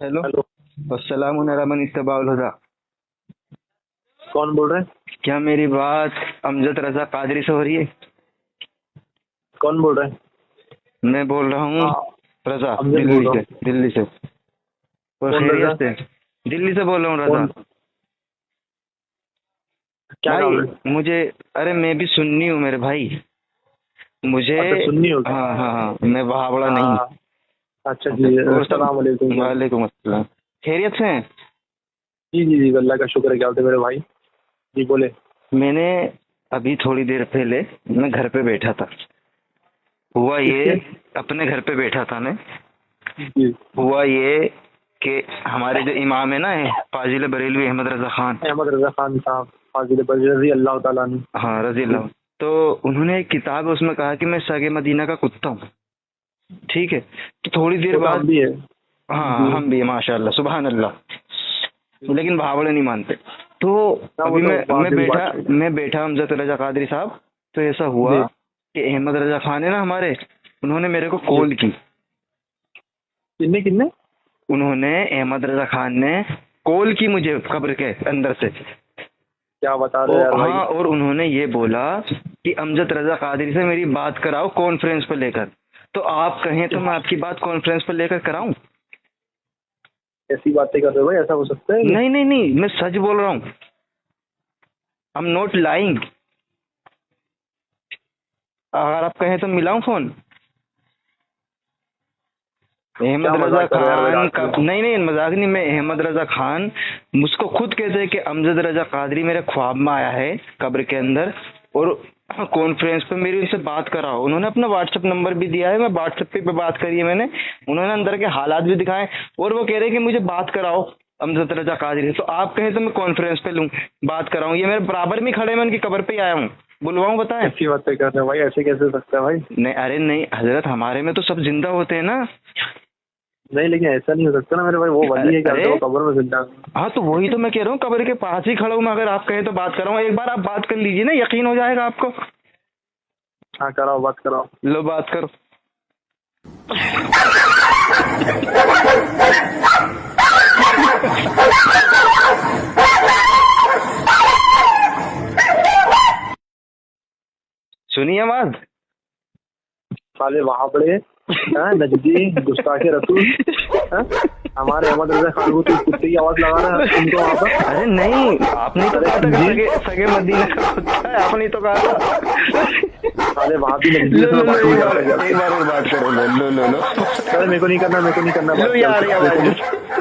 Hello. Hello. अस्सलाम अला इत्तबाउल हुदा। कौन बोल रहे हैं? क्या मेरी बात अमजद रजा कादरी से हो रही है? कौन बोल रहे हैं? मैं बोल रहा हूँ हाँ, रजा, अमजद बोल रहा हूँ। दिल्ली से। और कौन रजा? खैरियत से? दिल्ली से बोल रहा हूँ रजा। कौन? क्या नाम है? भाई मुझे, अरे मैं भी सुन्नी हूँ मेरे भाई, मुझे। अच्छा, सुन्नी हो क्या? हाँ हाँ हाँ, मैं वहावड़ा नहीं। हाँ, अच्छा जी। और सब? अस्सलाम वालेकुम। वालेकुम अस्सलाम। खैरियत से हैं? जी जी जी, अल्लाह का शुक्र है। क्या होते मेरे भाई? जी बोले। मैंने अभी थोड़ी देर पहले मैं घर पे बैठा था। हुआ ये, किसके? अपने घर पे बैठा था मैं। जी। हुआ ये कि हमारे जो इमाम है ना, फाजिल बरेलवी अहमद रजा खान, अहमद रजा खान साहब फाजिल रजी अल्लाह ताला ने। हाँ रजी अल्लाह, तो उन्होंने एक किताब है उसमें कहा कि मैं सगे मदीना का कुत्ता हूँ। ठीक है, तो थोड़ी देर वो तो हम बाद, भी है। हाँ जी। हम भी माशाल्लाह सुभान अल्लाह, लेकिन भावड़े नहीं मानते। तो हाँ, वो अभी तो मैं बात ही बैठा बात है। मैं बैठा अमजद रजा कादरी साहब। तो ऐसा हुआ जी कि अहमद रजा खान है ना हमारे, उन्होंने मेरे को जी। कॉल की। किन्ने किन्ने? उन्होंने, अहमद रजा खान ने कॉल की मुझे कब्र के अंदर से। क्या बता रहे हो यार भाई? हाँ, और उन्होंने ये बोला कि अमजद रजा कादरी से मेरी बात कराओ कॉन्फ्रेंस पर लेकर। तो आप कहें तो मैं आपकी बात कॉन्फ्रेंस पर लेकर कराऊं? ऐसी बातें कर रहे हो भाई? ऐसा हो सकता है? नहीं नहीं नहीं, मैं सच बोल रहा हूँ। I am not lying. अगर आप कहें तो मिलाऊं फोन। अहमद क्या रजा मजाक कर रहे हो यार भाई खान रात का, में? नहीं नहीं मजाक नहीं, मैं अहमद रजा खान मुझको खुद कहते हैं कि अमजद रजा कादरी मेरे ख्वाब में आया है कब्र के अंदर, और कॉन्फ्रेंस पे मेरी उनसे बात कराओ। उन्होंने अपना व्हाट्सएप नंबर भी दिया है, मैं व्हाट्सएप पे बात करी है मैंने। उन्होंने अंदर के हालात भी दिखाए, और वो कह रहे हैं कि मुझे बात कराओ अमजद रजा कादरी। तो आप कहें तो मैं कॉन्फ्रेंस पे लूँ, बात कराऊं? ये मेरे बराबर में खड़े, मैं उनकी कब्र पे ही आया हूँ, बुलवाऊं? बताएं। ऐसी बातें कर रहे हो भाई? ऐसे कैसे हो सकता है भाई? नहीं, अरे नहीं हजरत, हमारे में तो सब जिंदा होते हैं ना। नहीं, लेकिन ऐसा नहीं हो सकता ना मेरे भाई। वो वली है क्या? अरे वो कब्र में जिंदा है। हाँ, तो वही तो मैं कह रहा हूँ, कब्र के पास ही खड़ा हूँ मैं। अगर आप कहें तो बात कर रहा हूँ, एक बार आप बात कर लीजिए ना, यकीन हो जाएगा आपको। हाँ, कराओ, बात कराओ। लो बात करो। सुनिए आवाज। साले वहां पड़े नजदी गुस्ताखे रसूल। हाँ? हमारे अहमद रजा खान को तो कुत्ते की आवाज लगा रहा है उनको वहाँ पर। अरे नहीं, आपने तो कहा था कि सगे सगे मदीना का कुत्ता है, आपने तो कहा था। साले वहाँ भी नजदी लो लो लो, एक में बार और बात करो। लो लो लो लो, मेरे को नहीं करना, मेरे को नहीं करना लो बात। यार ये आवाज।